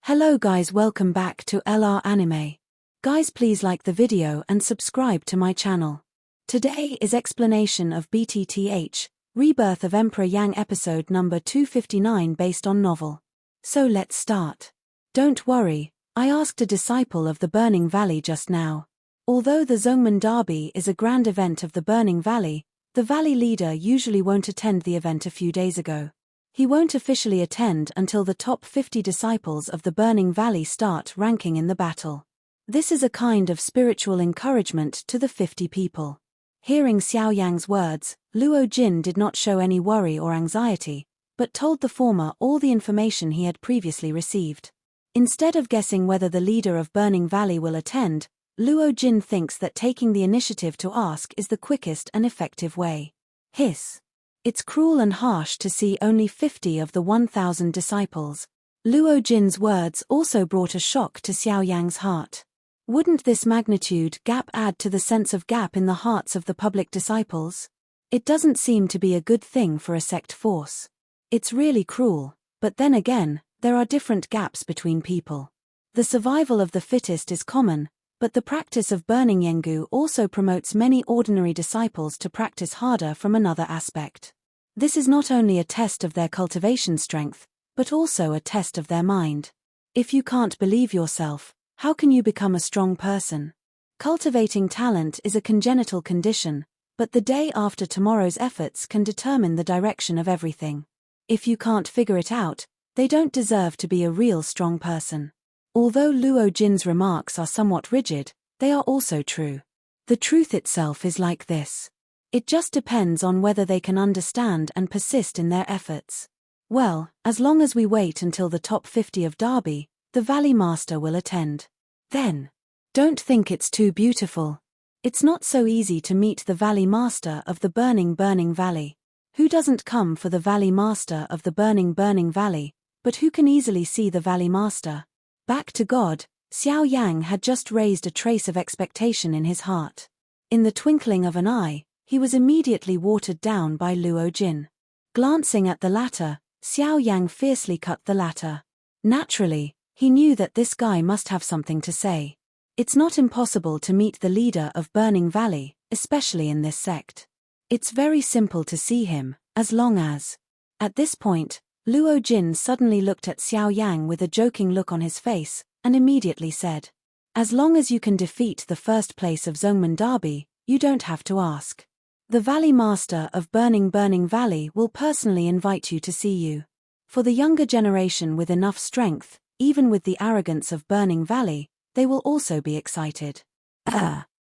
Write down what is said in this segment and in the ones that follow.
Hello guys, welcome back to LR Anime. Guys, please like the video and subscribe to my channel. Today is explanation of BTTH Rebirth of Emperor Yang episode number 259 based on novel. So let's start. Don't worry, I asked a disciple of the Burning Valley just now. Although the Zongmen Derby is a grand event of the Burning Valley, the valley leader usually won't attend the event a few days ago. He won't officially attend until the top 50 disciples of the Burning Valley start ranking in the battle. This is a kind of spiritual encouragement to the 50 people. Hearing Xiao Yan's words, Luo Jin did not show any worry or anxiety, but told the former all the information he had previously received. Instead of guessing whether the leader of Burning Valley will attend, Luo Jin thinks that taking the initiative to ask is the quickest and effective way. Hiss. It's cruel and harsh to see only 50 of the 1,000 disciples. Luo Jin's words also brought a shock to Xiao Yang's heart. Wouldn't this magnitude gap add to the sense of gap in the hearts of the public disciples? It doesn't seem to be a good thing for a sect force. It's really cruel, but then again, there are different gaps between people. The survival of the fittest is common, but the practice of burning Yengu also promotes many ordinary disciples to practice harder from another aspect. This is not only a test of their cultivation strength, but also a test of their mind. If you can't believe yourself, how can you become a strong person? Cultivating talent is a congenital condition, but the day after tomorrow's efforts can determine the direction of everything. If you can't figure it out, they don't deserve to be a real strong person. Although Luo Jin's remarks are somewhat rigid, they are also true. The truth itself is like this. It just depends on whether they can understand and persist in their efforts. Well, as long as we wait until the top 50 of Derby, the Valley Master will attend. Then, don't think it's too beautiful. It's not so easy to meet the Valley Master of the Burning Valley. Who doesn't come for the Valley Master of the Burning Valley, but who can easily see the Valley Master? Back to God, Xiao Yang had just raised a trace of expectation in his heart. In the twinkling of an eye, he was immediately watered down by Luo Jin. Glancing at the latter, Xiao Yang fiercely cut the latter. Naturally, he knew that this guy must have something to say. It's not impossible to meet the leader of Burning Valley, especially in this sect. It's very simple to see him, as long as... At this point, Luo Jin suddenly looked at Xiao Yang with a joking look on his face, and immediately said, "As long as you can defeat the first place of Zongmen Derby, you don't have to ask. The Valley Master of Burning Valley will personally invite you to see you. For the younger generation with enough strength, even with the arrogance of Burning Valley, they will also be excited."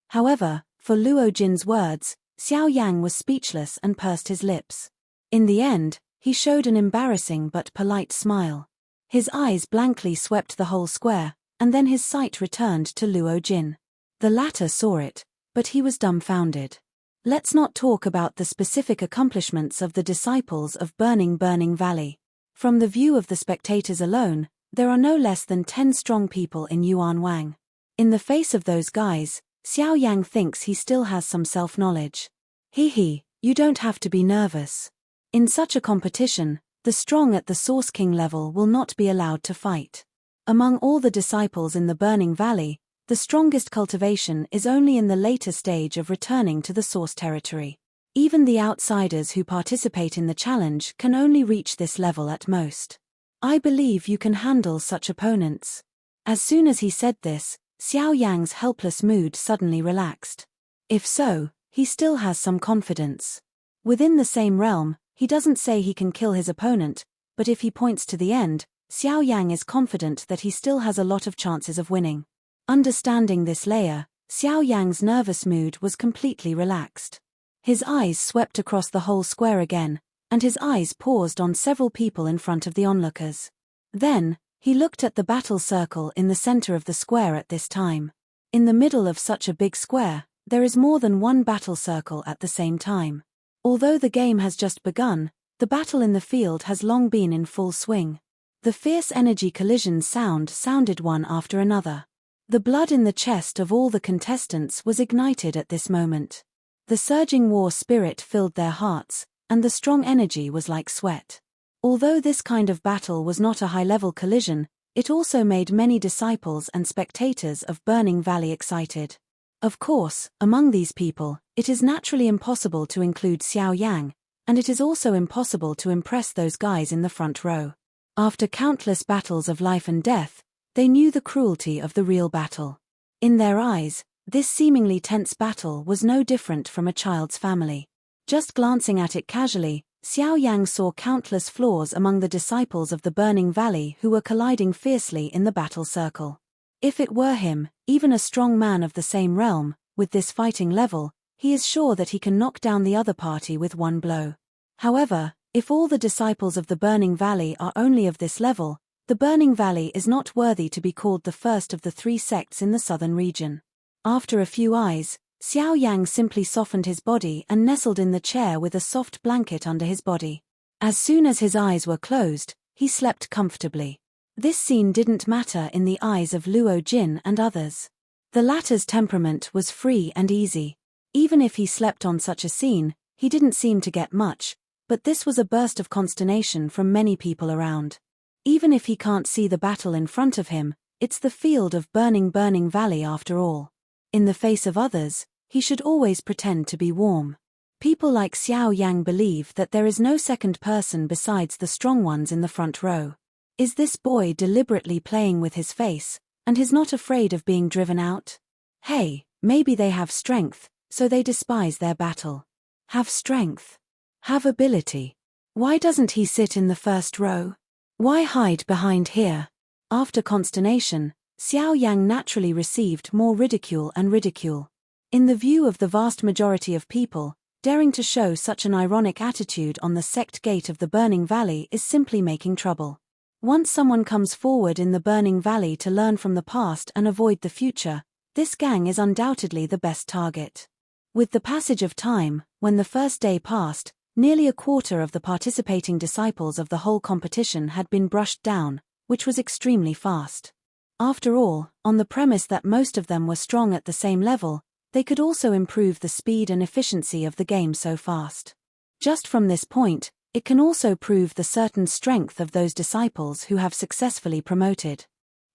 However, for Luo Jin's words, Xiao Yang was speechless and pursed his lips. In the end, he showed an embarrassing but polite smile. His eyes blankly swept the whole square, and then his sight returned to Luo Jin. The latter saw it, but he was dumbfounded. Let's not talk about the specific accomplishments of the disciples of Burning Valley. From the view of the spectators alone, there are no less than 10 strong people in Yuan Wang. In the face of those guys, Xiao Yang thinks he still has some self-knowledge. Hee, you don't have to be nervous. In such a competition, the strong at the Source King level will not be allowed to fight. Among all the disciples in the Burning Valley, the strongest cultivation is only in the later stage of returning to the source territory. Even the outsiders who participate in the challenge can only reach this level at most. I believe you can handle such opponents. As soon as he said this, Xiao Yang's helpless mood suddenly relaxed. If so, he still has some confidence. Within the same realm, he doesn't say he can kill his opponent, but if he points to the end, Xiao Yang is confident that he still has a lot of chances of winning. Understanding this layer, Xiao Yang's nervous mood was completely relaxed. His eyes swept across the whole square again, and his eyes paused on several people in front of the onlookers. Then, he looked at the battle circle in the center of the square at this time. In the middle of such a big square, there is more than one battle circle at the same time. Although the game has just begun, the battle in the field has long been in full swing. The fierce energy collisions sounded one after another. The blood in the chest of all the contestants was ignited at this moment. The surging war spirit filled their hearts, and the strong energy was like sweat. Although this kind of battle was not a high-level collision, It also made many disciples and spectators of Burning Valley excited. Of course, among these people, it is naturally impossible to include Xiao Yang, and it is also impossible to impress those guys in the front row. After countless battles of life and death, they knew the cruelty of the real battle. In their eyes, this seemingly tense battle was no different from a child's family. Just glancing at it casually, Xiao Yang saw countless flaws among the disciples of the Burning Valley who were colliding fiercely in the battle circle. If it were him, even a strong man of the same realm, with this fighting level, he is sure that he can knock down the other party with one blow. However, if all the disciples of the Burning Valley are only of this level, the Burning Valley is not worthy to be called the first of the 3 sects in the southern region. After a few eyes, Xiao Yang simply softened his body and nestled in the chair with a soft blanket under his body. As soon as his eyes were closed, he slept comfortably. This scene didn't matter in the eyes of Luo Jin and others. The latter's temperament was free and easy. Even if he slept on such a scene, he didn't seem to get much, but this was a burst of consternation from many people around. Even if he can't see the battle in front of him, it's the field of Burning Valley after all. In the face of others, he should always pretend to be warm. People like Xiao Yang believe that there is no second person besides the strong ones in the front row. Is this boy deliberately playing with his face, and he's not afraid of being driven out? Hey, maybe they have strength, so they despise their battle. Have strength. Have ability. Why doesn't he sit in the first row? Why hide behind here? After consternation, Xiao Yang naturally received more ridicule and ridicule. In the view of the vast majority of people, daring to show such an ironic attitude on the sect gate of the Burning Valley is simply making trouble. Once someone comes forward in the Burning Valley to learn from the past and avoid the future, this gang is undoubtedly the best target. With the passage of time, when the first day passed, nearly a quarter of the participating disciples of the whole competition had been brushed down, which was extremely fast. After all, on the premise that most of them were strong at the same level, they could also improve the speed and efficiency of the game so fast. Just from this point, it can also prove the certain strength of those disciples who have successfully promoted.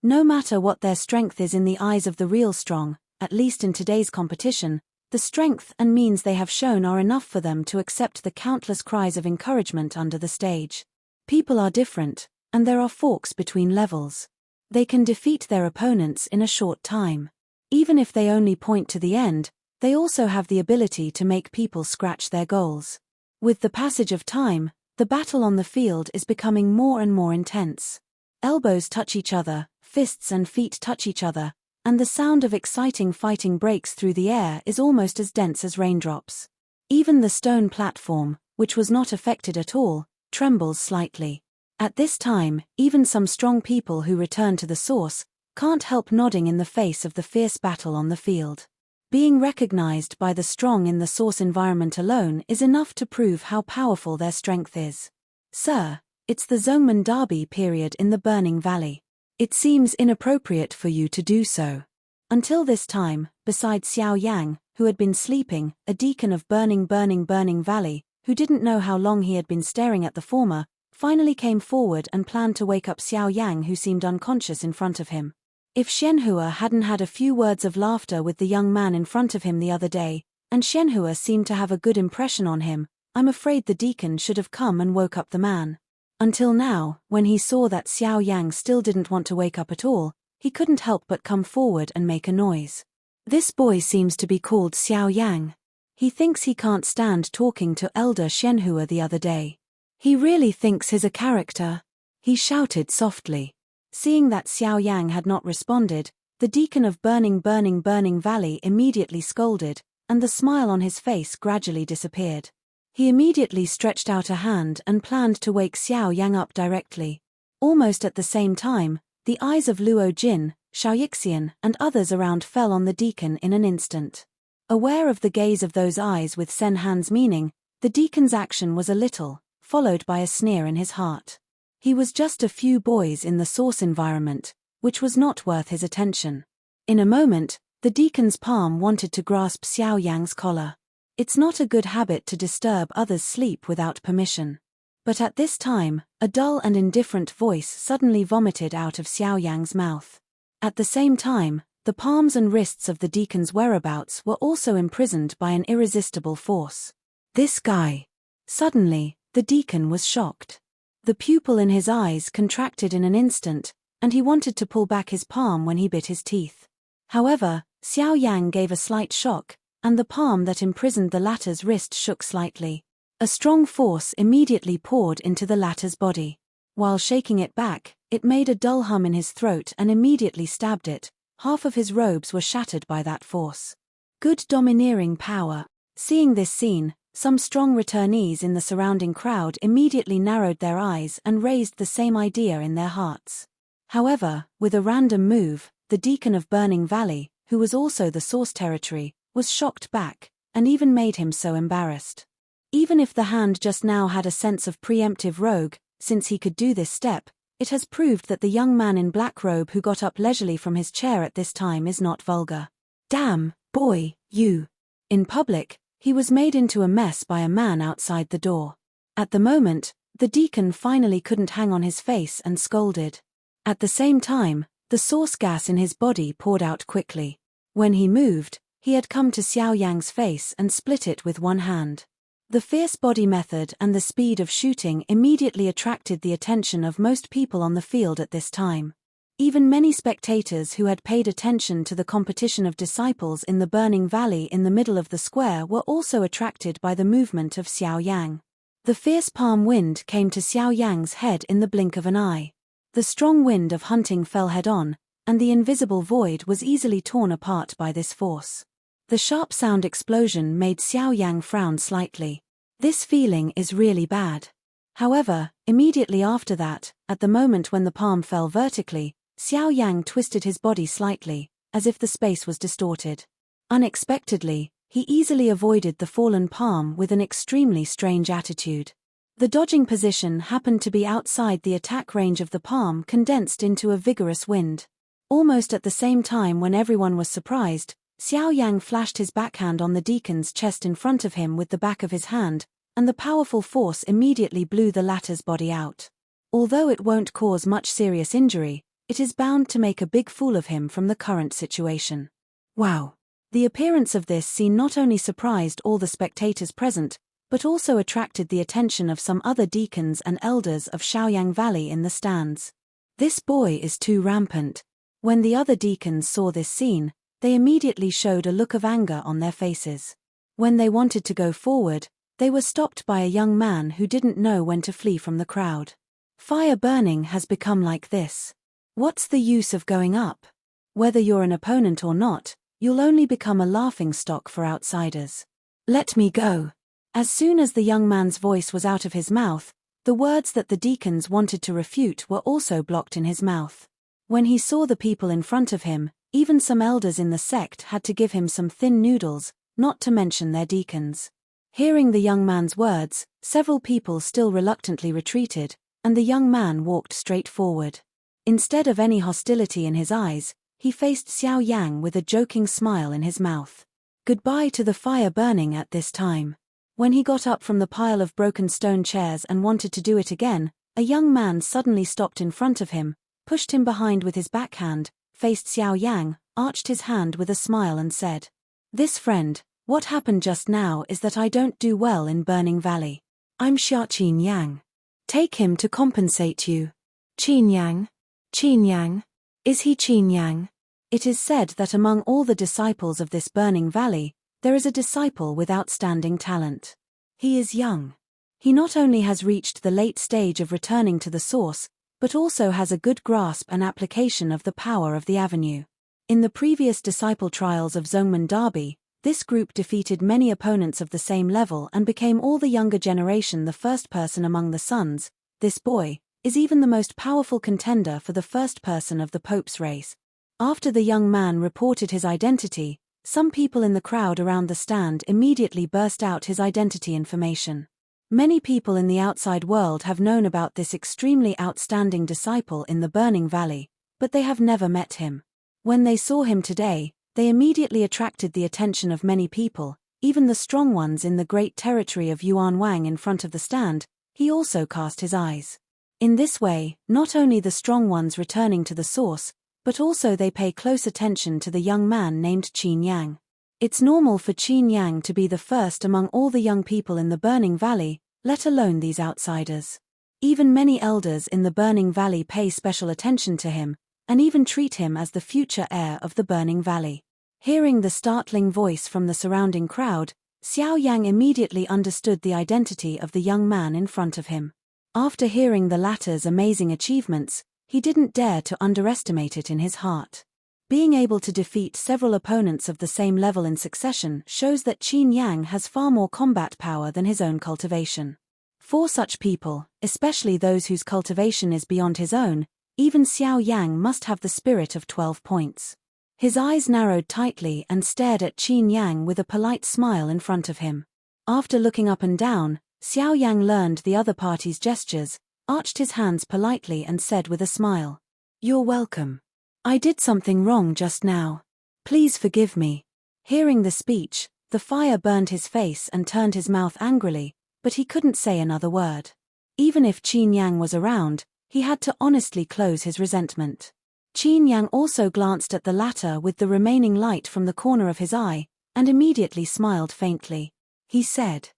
No matter what their strength is in the eyes of the real strong, at least in today's competition, the strength and means they have shown are enough for them to accept the countless cries of encouragement under the stage. People are different, and there are forks between levels. They can defeat their opponents in a short time. Even if they only point to the end, they also have the ability to make people scratch their goals. With the passage of time, the battle on the field is becoming more and more intense. Elbows touch each other, fists and feet touch each other, and the sound of exciting fighting breaks through the air is almost as dense as raindrops. Even the stone platform, which was not affected at all, trembles slightly. At this time, even some strong people who return to the source can't help nodding in the face of the fierce battle on the field. Being recognized by the strong in the source environment alone is enough to prove how powerful their strength is. Sir, it's the Zhongmen Derby period in the Burning Valley. It seems inappropriate for you to do so. Until this time, besides Xiao Yang, who had been sleeping, a deacon of Burning Valley, who didn't know how long he had been staring at the former, finally came forward and planned to wake up Xiao Yang, who seemed unconscious in front of him. If Shenhua hadn't had a few words of laughter with the young man in front of him the other day, and Shenhua seemed to have a good impression on him, I'm afraid the deacon should have come and woke up the man. Until now, when he saw that Xiao Yang still didn't want to wake up at all, he couldn't help but come forward and make a noise. This boy seems to be called Xiao Yang. He thinks he can't stand talking to elder Shenhua the other day. He really thinks he's a character. He shouted softly. Seeing that Xiao Yang had not responded, the deacon of Burning Valley immediately scolded, and the smile on his face gradually disappeared. He immediately stretched out a hand and planned to wake Xiao Yang up directly. Almost at the same time, the eyes of Luo Jin, Xiaoyixian, and others around fell on the deacon in an instant. Aware of the gaze of those eyes with Sen Han's meaning, the deacon's action was a little, followed by a sneer in his heart. He was just a few boys in the source environment, which was not worth his attention. In a moment, the deacon's palm wanted to grasp Xiao Yang's collar. It's not a good habit to disturb others' sleep without permission. But at this time, a dull and indifferent voice suddenly vomited out of Xiao Yang's mouth. At the same time, the palms and wrists of the deacon's whereabouts were also imprisoned by an irresistible force. This guy. Suddenly, the deacon was shocked. The pupil in his eyes contracted in an instant, and he wanted to pull back his palm when he bit his teeth. However, Xiao Yang gave a slight shock, and the palm that imprisoned the latter's wrist shook slightly. A strong force immediately poured into the latter's body. While shaking it back, it made a dull hum in his throat and immediately stabbed it. Half of his robes were shattered by that force. Good domineering power. Seeing this scene, some strong returnees in the surrounding crowd immediately narrowed their eyes and raised the same idea in their hearts. However, with a random move, the deacon of Burning Valley, who was also the source territory, was shocked back, and even made him so embarrassed. Even if the hand just now had a sense of preemptive rogue, since he could do this step, it has proved that the young man in black robe who got up leisurely from his chair at this time is not vulgar. Damn, boy, you. In public, he was made into a mess by a man outside the door. At the moment, the deacon finally couldn't hang on his face and scolded. At the same time, the source gas in his body poured out quickly. When he moved, he had come to Xiao Yang's face and split it with one hand. The fierce body method and the speed of shooting immediately attracted the attention of most people on the field at this time. Even many spectators who had paid attention to the competition of disciples in the Burning Valley in the middle of the square were also attracted by the movement of Xiao Yang. The fierce palm wind came to Xiao Yang's head in the blink of an eye. The strong wind of hunting fell head-on, and the invisible void was easily torn apart by this force. The sharp sound explosion made Xiao Yang frown slightly. This feeling is really bad. However, immediately after that, at the moment when the palm fell vertically, Xiao Yang twisted his body slightly, as if the space was distorted. Unexpectedly, he easily avoided the fallen palm with an extremely strange attitude. The dodging position happened to be outside the attack range of the palm, condensed into a vigorous wind. Almost at the same time when everyone was surprised, Xiao Yang flashed his backhand on the deacon's chest in front of him with the back of his hand, and the powerful force immediately blew the latter's body out. Although it won't cause much serious injury, it is bound to make a big fool of him from the current situation. Wow! The appearance of this scene not only surprised all the spectators present, but also attracted the attention of some other deacons and elders of Xiaoyang Valley in the stands. This boy is too rampant. When the other deacons saw this scene, they immediately showed a look of anger on their faces. When they wanted to go forward, they were stopped by a young man who didn't know when to flee from the crowd. Fire burning has become like this. What's the use of going up? Whether you're an opponent or not, you'll only become a laughingstock for outsiders. Let me go. As soon as the young man's voice was out of his mouth, the words that the deacons wanted to refute were also blocked in his mouth. When he saw the people in front of him, even some elders in the sect had to give him some thin noodles, not to mention their deacons. Hearing the young man's words, several people still reluctantly retreated, and the young man walked straight forward. Instead of any hostility in his eyes, he faced Xiao Yang with a joking smile in his mouth. Goodbye to the fire burning at this time. When he got up from the pile of broken stone chairs and wanted to do it again, a young man suddenly stopped in front of him, pushed him behind with his backhand, faced Xiao Yang, arched his hand with a smile and said, "This friend, what happened just now is that I don't do well in Burning Valley. I'm Qin Yang. Take him to compensate you." Qin Yang? Qin Yang? Is he Qin Yang? It is said that among all the disciples of this Burning Valley, there is a disciple with outstanding talent. He is young. He not only has reached the late stage of returning to the source, but also has a good grasp and application of the power of the avenue. In the previous disciple trials of Zhongmen Derby, this group defeated many opponents of the same level and became all the younger generation the first person among the sons. This boy is even the most powerful contender for the first person of the Pope's race. After the young man reported his identity, some people in the crowd around the stand immediately burst out his identity information. Many people in the outside world have known about this extremely outstanding disciple in the Burning Valley, but they have never met him. When they saw him today, they immediately attracted the attention of many people, even the strong ones in the great territory of Yuan Wang in front of the stand, he also cast his eyes. In this way, not only the strong ones returning to the source, but also they pay close attention to the young man named Qin Yang. It's normal for Qin Yang to be the first among all the young people in the Burning Valley, let alone these outsiders. Even many elders in the Burning Valley pay special attention to him, and even treat him as the future heir of the Burning Valley. Hearing the startling voice from the surrounding crowd, Xiao Yang immediately understood the identity of the young man in front of him. After hearing the latter's amazing achievements, he didn't dare to underestimate it in his heart. Being able to defeat several opponents of the same level in succession shows that Qin Yang has far more combat power than his own cultivation. For such people, especially those whose cultivation is beyond his own, even Xiao Yang must have the spirit of 12 points. His eyes narrowed tightly and stared at Qin Yang with a polite smile in front of him. After looking up and down, Xiao Yang learned the other party's gestures, arched his hands politely and said with a smile, "You're welcome. I did something wrong just now. Please forgive me." Hearing the speech, the fire burned his face and turned his mouth angrily, but he couldn't say another word. Even if Qin Yang was around, he had to honestly close his resentment. Qin Yang also glanced at the latter with the remaining light from the corner of his eye, and immediately smiled faintly. He said,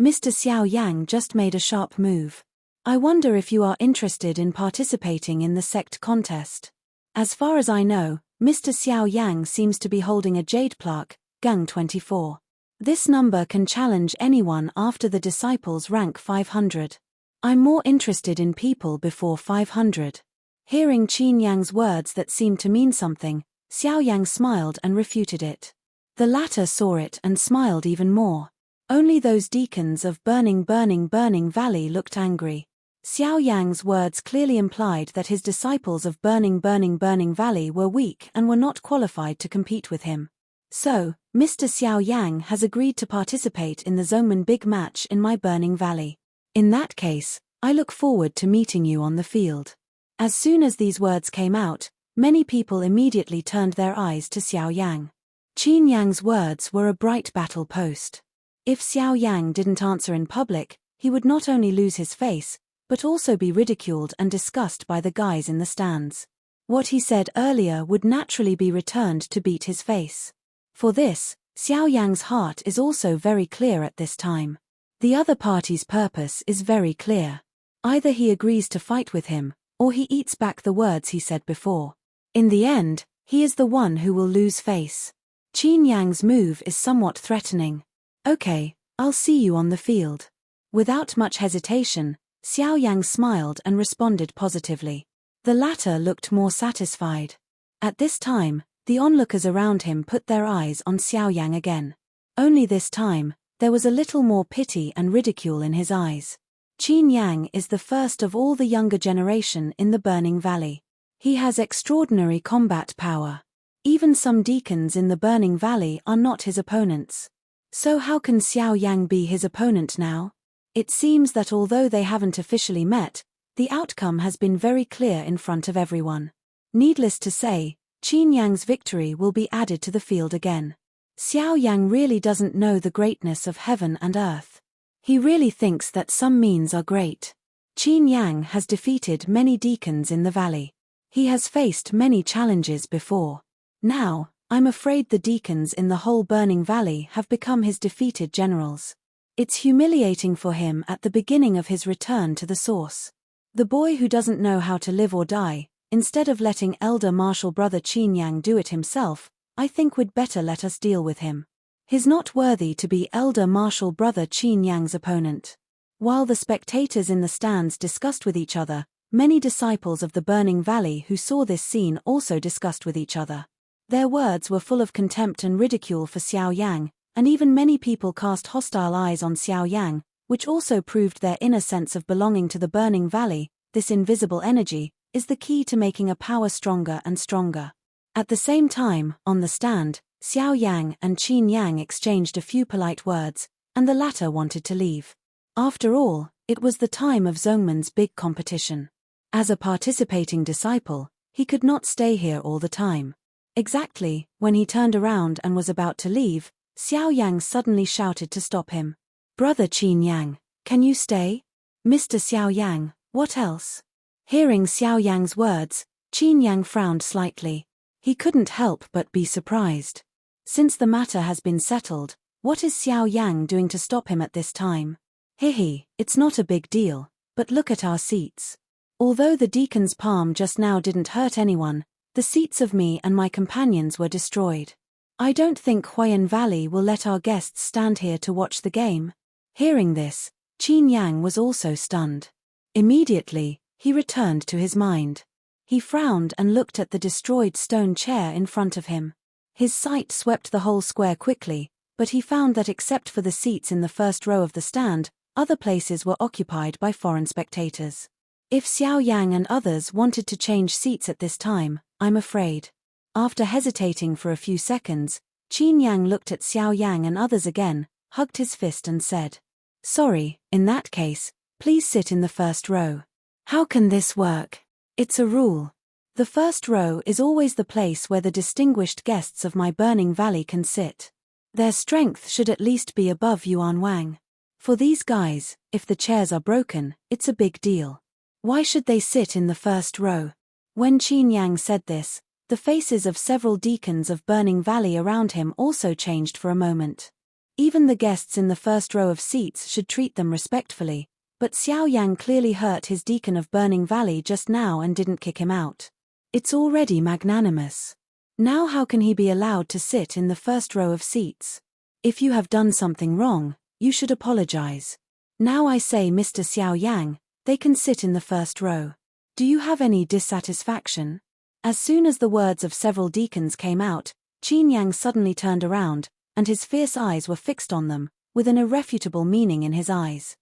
"Mr. Xiao Yang just made a sharp move. I wonder if you are interested in participating in the sect contest. As far as I know, Mr. Xiao Yang seems to be holding a jade plaque, Gang 24. This number can challenge anyone after the disciples rank 500. I'm more interested in people before 500. Hearing Qin Yang's words that seemed to mean something, Xiao Yang smiled and refuted it. The latter saw it and smiled even more. Only those deacons of Burning Valley looked angry. Xiao Yang's words clearly implied that his disciples of Burning Valley were weak and were not qualified to compete with him. So, Mr. Xiao Yang has agreed to participate in the Zongmen Big Match in my Burning Valley. In that case, I look forward to meeting you on the field." As soon as these words came out, many people immediately turned their eyes to Xiao Yang. Qin Yang's words were a bright battle post. If Xiao Yang didn't answer in public, he would not only lose his face, but also be ridiculed and discussed by the guys in the stands. What he said earlier would naturally be returned to beat his face. For this, Xiao Yang's heart is also very clear at this time. The other party's purpose is very clear. Either he agrees to fight with him, or he eats back the words he said before. In the end, he is the one who will lose face. Qin Yang's move is somewhat threatening. "Okay, I'll see you on the field." Without much hesitation, Xiao Yang smiled and responded positively. The latter looked more satisfied. At this time, the onlookers around him put their eyes on Xiao Yang again. Only this time, there was a little more pity and ridicule in his eyes. Qin Yang is the first of all the younger generation in the Burning Valley. He has extraordinary combat power. Even some deacons in the Burning Valley are not his opponents. So how can Xiao Yang be his opponent now? It seems that although they haven't officially met, the outcome has been very clear in front of everyone. Needless to say, Qin Yang's victory will be added to the field again. Xiao Yang really doesn't know the greatness of heaven and earth. He really thinks that some means are great. Qin Yang has defeated many deacons in the valley. He has faced many challenges before. Now, I'm afraid the deacons in the whole Burning Valley have become his defeated generals. It's humiliating for him at the beginning of his return to the source. The boy who doesn't know how to live or die, instead of letting elder martial brother Qin Yang do it himself, I think we'd better let us deal with him. He's not worthy to be elder martial brother Qin Yang's opponent. While the spectators in the stands discussed with each other, many disciples of the Burning Valley who saw this scene also discussed with each other. Their words were full of contempt and ridicule for Xiao Yang, and even many people cast hostile eyes on Xiao Yang, which also proved their inner sense of belonging to the Burning Valley. This invisible energy is the key to making a power stronger and stronger. At the same time, on the stand, Xiao Yang and Qin Yang exchanged a few polite words, and the latter wanted to leave. After all, it was the time of Zongmen's big competition. As a participating disciple, he could not stay here all the time. Exactly, when he turned around and was about to leave, Xiao Yang suddenly shouted to stop him. "Brother Qin Yang, can you stay?" Mr. Xiao Yang, what else? Hearing Xiao Yang's words, Qin Yang frowned slightly. He couldn't help but be surprised. Since the matter has been settled, what is Xiao Yang doing to stop him at this time? Hihi, it's not a big deal, but look at our seats. Although the deacon's palm just now didn't hurt anyone, the seats of me and my companions were destroyed. I don't think Huayan Valley will let our guests stand here to watch the game. Hearing this, Qin Yang was also stunned. Immediately, he returned to his mind. He frowned and looked at the destroyed stone chair in front of him. His sight swept the whole square quickly, but he found that except for the seats in the first row of the stand, other places were occupied by foreign spectators. If Xiao Yang and others wanted to change seats at this time, I'm afraid. After hesitating for a few seconds, Qin Yang looked at Xiao Yang and others again, hugged his fist and said, "Sorry, in that case, please sit in the first row." How can this work? It's a rule. The first row is always the place where the distinguished guests of my burning valley can sit. Their strength should at least be above Yuan Wang. For these guys, if the chairs are broken, it's a big deal. Why should they sit in the first row? When Qin Yang said this, the faces of several deacons of Burning Valley around him also changed for a moment. Even the guests in the first row of seats should treat them respectfully, but Xiao Yang clearly hurt his deacon of Burning Valley just now and didn't kick him out. It's already magnanimous. Now how can he be allowed to sit in the first row of seats? If you have done something wrong, you should apologize. Now I say, Mr. Xiao Yang, they can sit in the first row. Do you have any dissatisfaction? As soon as the words of several deacons came out, Qin Yang suddenly turned around, and his fierce eyes were fixed on them, with an irrefutable meaning in his eyes.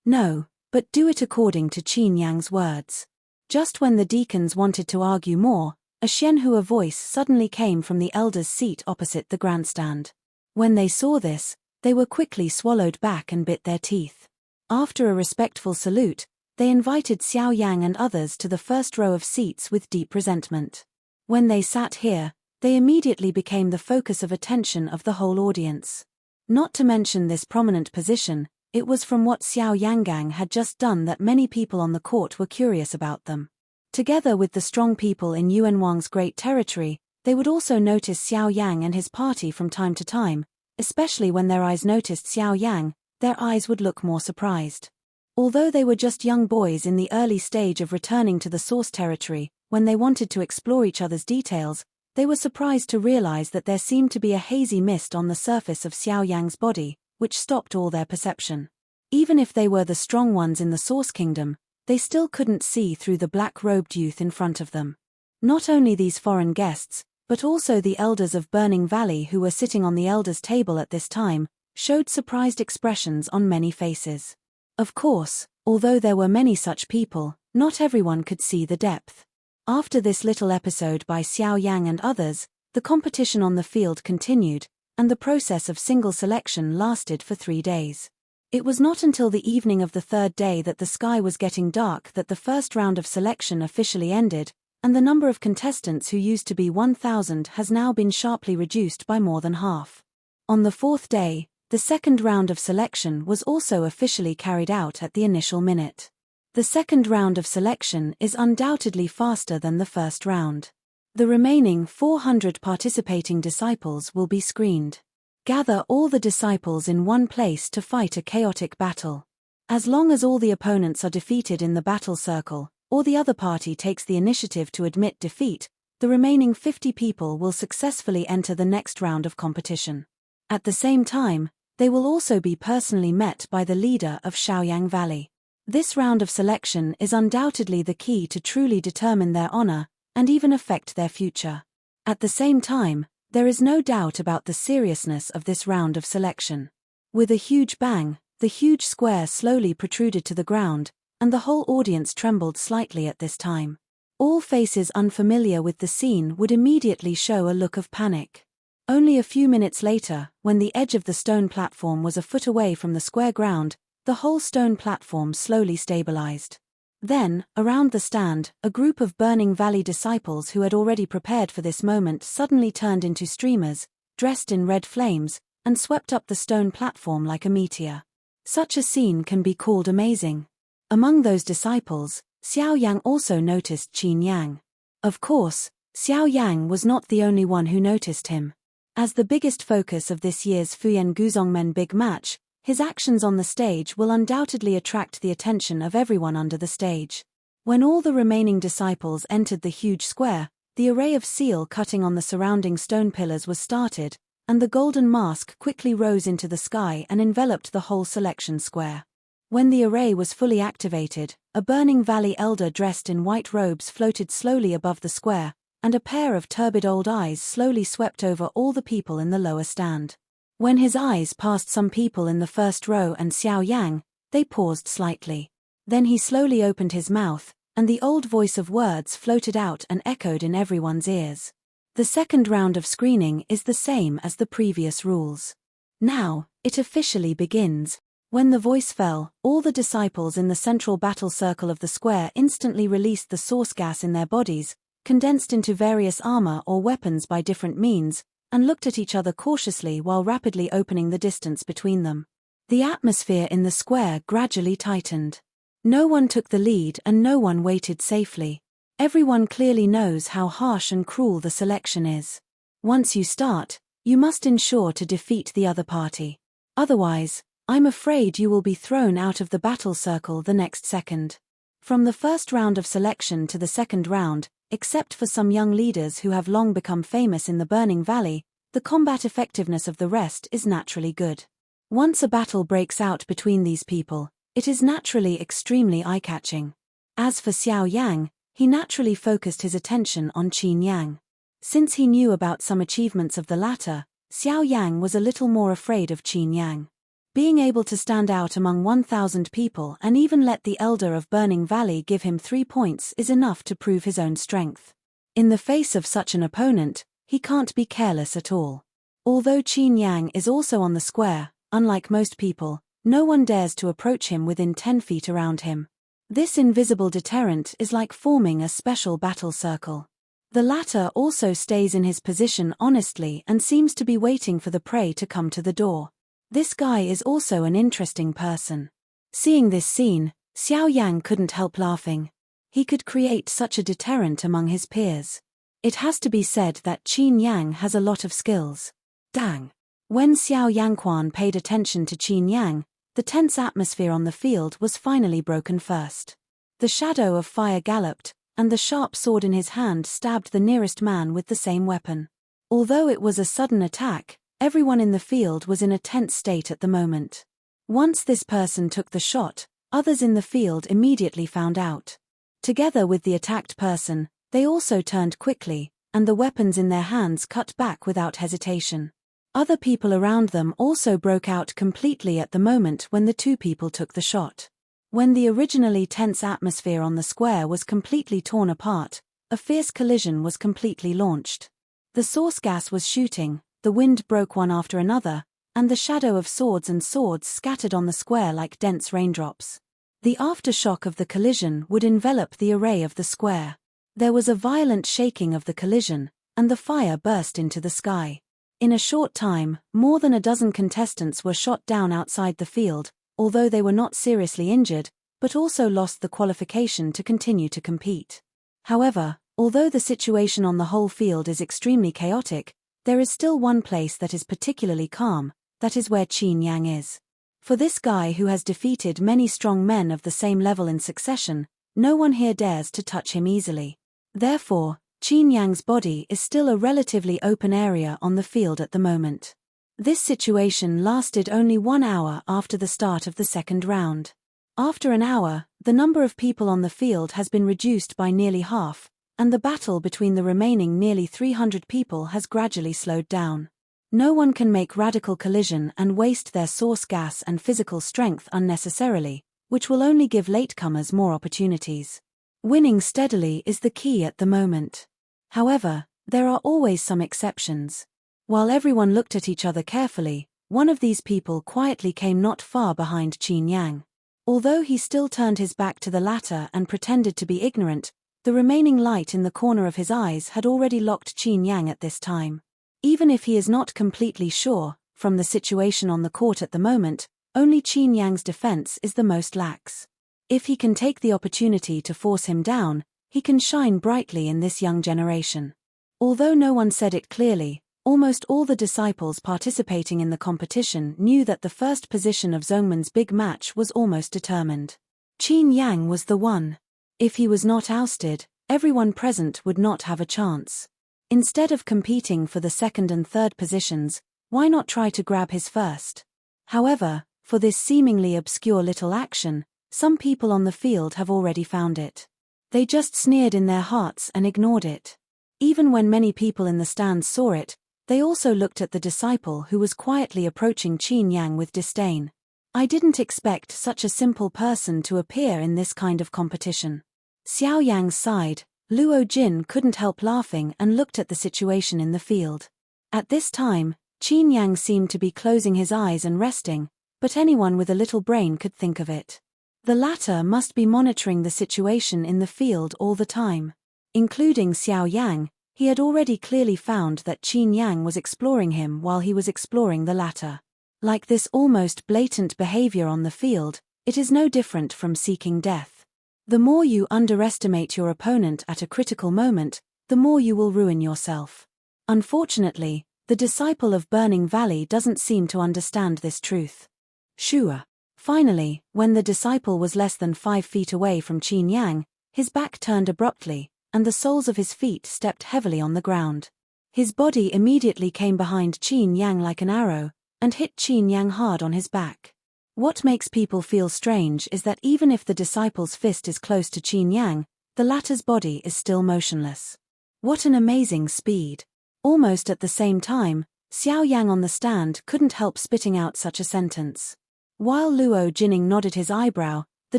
No, but do it according to Qin Yang's words. Just when the deacons wanted to argue more, a Xianhua voice suddenly came from the elders' seat opposite the grandstand. When they saw this, they were quickly swallowed back and bit their teeth. After a respectful salute, they invited Xiao Yang and others to the first row of seats with deep resentment. When they sat here, they immediately became the focus of attention of the whole audience. Not to mention this prominent position, it was from what Xiao Yangang had just done that many people on the court were curious about them. Together with the strong people in Yuan Wang's great territory, they would also notice Xiao Yang and his party from time to time, especially when their eyes noticed Xiao Yang, their eyes would look more surprised. Although they were just young boys in the early stage of returning to the source territory, when they wanted to explore each other's details, they were surprised to realize that there seemed to be a hazy mist on the surface of Xiao Yang's body, which stopped all their perception. Even if they were the strong ones in the Source Kingdom, they still couldn't see through the black-robed youth in front of them. Not only these foreign guests, but also the elders of Burning Valley who were sitting on the elders' table at this time, showed surprised expressions on many faces. Of course, although there were many such people, not everyone could see the depth. After this little episode by Xiao Yang and others, the competition on the field continued, and the process of single selection lasted for 3 days. It was not until the evening of the third day that the sky was getting dark that the first round of selection officially ended, and the number of contestants who used to be 1,000 has now been sharply reduced by more than half. On the fourth day, the second round of selection was also officially carried out at the initial minute. The second round of selection is undoubtedly faster than the first round. The remaining 400 participating disciples will be screened. Gather all the disciples in one place to fight a chaotic battle. As long as all the opponents are defeated in the battle circle, or the other party takes the initiative to admit defeat, the remaining 50 people will successfully enter the next round of competition. At the same time, they will also be personally met by the leader of Shaoyang Valley. This round of selection is undoubtedly the key to truly determine their honor, and even affect their future. At the same time, there is no doubt about the seriousness of this round of selection. With a huge bang, the huge square slowly protruded to the ground, and the whole audience trembled slightly at this time. All faces unfamiliar with the scene would immediately show a look of panic. Only a few minutes later, when the edge of the stone platform was a foot away from the square ground, the whole stone platform slowly stabilized. Then, around the stand, a group of Burning Valley disciples who had already prepared for this moment suddenly turned into streamers, dressed in red flames, and swept up the stone platform like a meteor. Such a scene can be called amazing. Among those disciples, Xiao Yan also noticed Qin Yang. Of course, Xiao Yang was not the only one who noticed him. As the biggest focus of this year's Fuyan Guzhongmen Big Match, his actions on the stage will undoubtedly attract the attention of everyone under the stage. When all the remaining disciples entered the huge square, the array of seal cutting on the surrounding stone pillars was started, and the golden mask quickly rose into the sky and enveloped the whole selection square. When the array was fully activated, a Burning Valley elder dressed in white robes floated slowly above the square, and a pair of turbid old eyes slowly swept over all the people in the lower stand. When his eyes passed some people in the first row and Xiao Yang, they paused slightly. Then he slowly opened his mouth, and the old voice of words floated out and echoed in everyone's ears. The second round of screening is the same as the previous rules. Now, it officially begins. When the voice fell, all the disciples in the central battle circle of the square instantly released the source gas in their bodies, condensed into various armor or weapons by different means, and looked at each other cautiously while rapidly opening the distance between them. The atmosphere in the square gradually tightened. No one took the lead and no one waited safely. Everyone clearly knows how harsh and cruel the selection is. Once you start, you must ensure to defeat the other party. Otherwise, I'm afraid you will be thrown out of the battle circle the next second. From the first round of selection to the second round, except for some young leaders who have long become famous in the Burning Valley, the combat effectiveness of the rest is naturally good. Once a battle breaks out between these people, it is naturally extremely eye-catching. As for Xiao Yang, he naturally focused his attention on Qin Yang. Since he knew about some achievements of the latter, Xiao Yang was a little more afraid of Qin Yang. Being able to stand out among 1,000 people and even let the elder of Burning Valley give him 3 points is enough to prove his own strength. In the face of such an opponent, he can't be careless at all. Although Qin Yang is also on the square, unlike most people, no one dares to approach him within 10 feet around him. This invisible deterrent is like forming a special battle circle. The latter also stays in his position honestly and seems to be waiting for the prey to come to the door. This guy is also an interesting person. Seeing this scene, Xiao Yang couldn't help laughing. He could create such a deterrent among his peers. It has to be said that Qin Yang has a lot of skills. Dang! When Xiao Yangquan paid attention to Qin Yang, the tense atmosphere on the field was finally broken first. The shadow of fire galloped, and the sharp sword in his hand stabbed the nearest man with the same weapon. Although it was a sudden attack, everyone in the field was in a tense state at the moment. Once this person took the shot, others in the field immediately found out. Together with the attacked person, they also turned quickly, and the weapons in their hands cut back without hesitation. Other people around them also broke out completely at the moment when the two people took the shot. When the originally tense atmosphere on the square was completely torn apart, a fierce collision was completely launched. The source gas was shooting, the wind broke one after another, and the shadow of swords and swords scattered on the square like dense raindrops. The aftershock of the collision would envelop the array of the square. There was a violent shaking of the collision, and the fire burst into the sky. In a short time, more than a dozen contestants were shot down outside the field, although they were not seriously injured, but also lost the qualification to continue to compete. However, although the situation on the whole field is extremely chaotic, there is still one place that is particularly calm, that is where Qin Yang is. For this guy who has defeated many strong men of the same level in succession, no one here dares to touch him easily. Therefore, Qin Yang's body is still a relatively open area on the field at the moment. This situation lasted only 1 hour after the start of the second round. After an hour, the number of people on the field has been reduced by nearly half, and the battle between the remaining nearly 300 people has gradually slowed down. No one can make radical collision and waste their source gas and physical strength unnecessarily, which will only give latecomers more opportunities. Winning steadily is the key at the moment. However, there are always some exceptions. While everyone looked at each other carefully, one of these people quietly came not far behind Qin Yang. Although he still turned his back to the latter and pretended to be ignorant, the remaining light in the corner of his eyes had already locked Qin Yang at this time. Even if he is not completely sure, from the situation on the court at the moment, Only Qin Yang's defense is the most lax. If he can take the opportunity to force him down, he can shine brightly in this young generation. Although no one said it clearly, almost all the disciples participating in the competition knew that the first position of Zhongmen's big match was almost determined. Qin Yang was the one. If he was not ousted, everyone present would not have a chance. Instead of competing for the second and third positions, why not try to grab his first? However, for this seemingly obscure little action, some people on the field have already found it. They just sneered in their hearts and ignored it. Even when many people in the stands saw it, they also looked at the disciple who was quietly approaching Qin Yang with disdain. I didn't expect such a simple person to appear in this kind of competition. Xiao Yang sighed. Luo Jin couldn't help laughing and looked at the situation in the field. At this time, Qin Yang seemed to be closing his eyes and resting, but anyone with a little brain could think of it. The latter must be monitoring the situation in the field all the time. Including Xiao Yang, he had already clearly found that Qin Yang was exploring him while he was exploring the latter. Like this almost blatant behavior on the field, it is no different from seeking death. The more you underestimate your opponent at a critical moment, the more you will ruin yourself. Unfortunately, the disciple of Burning Valley doesn't seem to understand this truth. Shua. Finally, when the disciple was less than 5 feet away from Qin Yang, his back turned abruptly, and the soles of his feet stepped heavily on the ground. His body immediately came behind Qin Yang like an arrow, and hit Qin Yang hard on his back. What makes people feel strange is that even if the disciple's fist is close to Qin Yang, the latter's body is still motionless. What an amazing speed! Almost at the same time, Xiao Yang on the stand couldn't help spitting out such a sentence. While Luo Jining nodded his eyebrow, the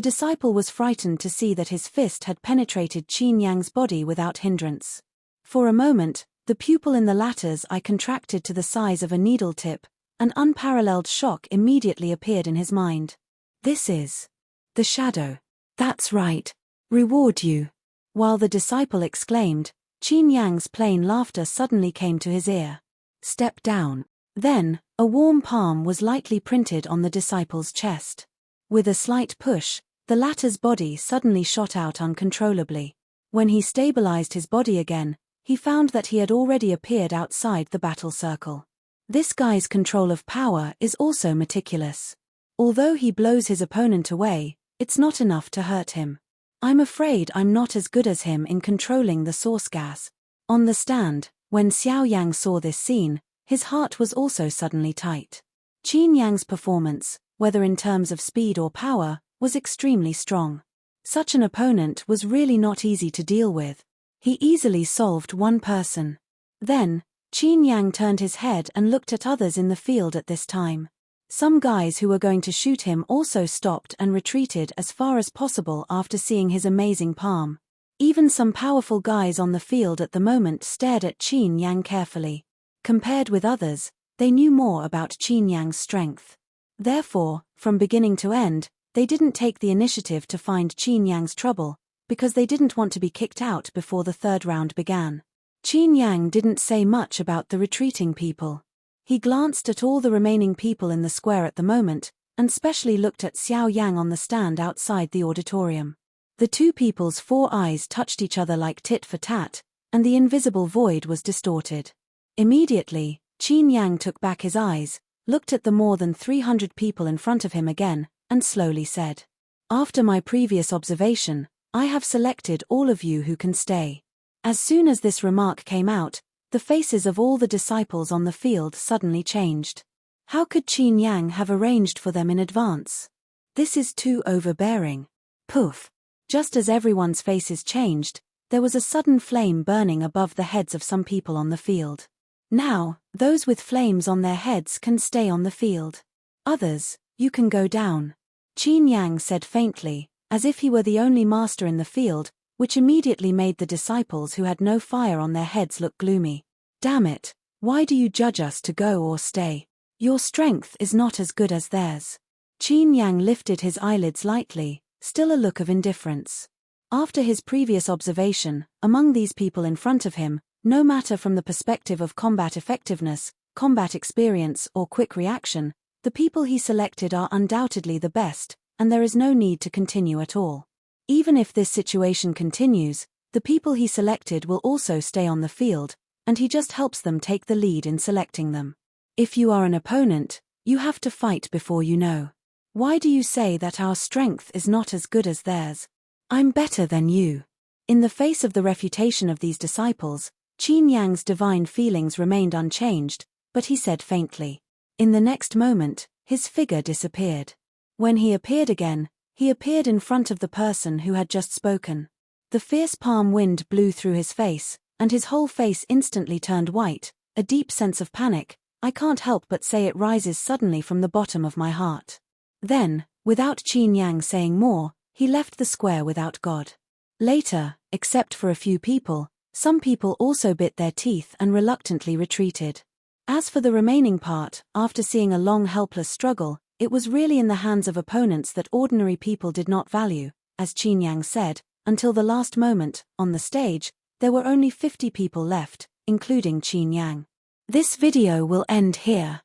disciple was frightened to see that his fist had penetrated Qin Yang's body without hindrance. For a moment, the pupil in the latter's eye contracted to the size of a needle tip. An unparalleled shock immediately appeared in his mind. This is the shadow. That's right. Reward you. While the disciple exclaimed, Qin Yang's plain laughter suddenly came to his ear. Step down. Then, a warm palm was lightly printed on the disciple's chest. With a slight push, the latter's body suddenly shot out uncontrollably. When he stabilized his body again, he found that he had already appeared outside the battle circle. This guy's control of power is also meticulous. Although he blows his opponent away, it's not enough to hurt him. I'm afraid I'm not as good as him in controlling the source gas. On the stand, when Xiao Yang saw this scene, his heart was also suddenly tight. Qin Yang's performance, whether in terms of speed or power, was extremely strong. Such an opponent was really not easy to deal with. He easily solved one person. Then, Qin Yang turned his head and looked at others in the field at this time. Some guys who were going to shoot him also stopped and retreated as far as possible after seeing his amazing palm. Even some powerful guys on the field at the moment stared at Qin Yang carefully. Compared with others, they knew more about Qin Yang's strength. Therefore, from beginning to end, they didn't take the initiative to find Qin Yang's trouble, because they didn't want to be kicked out before the third round began. Qin Yang didn't say much about the retreating people. He glanced at all the remaining people in the square at the moment, and specially looked at Xiao Yang on the stand outside the auditorium. The two people's 4 eyes touched each other like tit for tat, and the invisible void was distorted. Immediately, Qin Yang took back his eyes, looked at the more than 300 people in front of him again, and slowly said, "After my previous observation, I have selected all of you who can stay." As soon as this remark came out, the faces of all the disciples on the field suddenly changed. How could Qin Yang have arranged for them in advance? This is too overbearing. Poof! Just as everyone's faces changed, there was a sudden flame burning above the heads of some people on the field. Now, those with flames on their heads can stay on the field. Others, you can go down. Qin Yang said faintly, as if he were the only master in the field, which immediately made the disciples who had no fire on their heads look gloomy. Damn it, why do you judge us to go or stay? Your strength is not as good as theirs. Qin Yang lifted his eyelids lightly, still a look of indifference. After his previous observation, among these people in front of him, no matter from the perspective of combat effectiveness, combat experience or quick reaction, The people he selected are undoubtedly the best, and there is no need to continue at all. Even if this situation continues, the people he selected will also stay on the field, and he just helps them take the lead in selecting them. If you are an opponent, you have to fight before you know. Why do you say that our strength is not as good as theirs? I'm better than you. In the face of the refutation of these disciples, Qin Yang's divine feelings remained unchanged, but he said faintly. In the next moment, his figure disappeared. When he appeared again, he appeared in front of the person who had just spoken. The fierce palm wind blew through his face, and his whole face instantly turned white, a deep sense of panic. I can't help but say it rises suddenly from the bottom of my heart. Then, without Qin Yang saying more, he left the square without God. Later, except for a few people, some people also bit their teeth and reluctantly retreated. As for the remaining part, after seeing a long helpless struggle, it was really in the hands of opponents that ordinary people did not value, as Qin Yang said, until the last moment. On the stage, there were only 50 people left, including Qin Yang. This video will end here.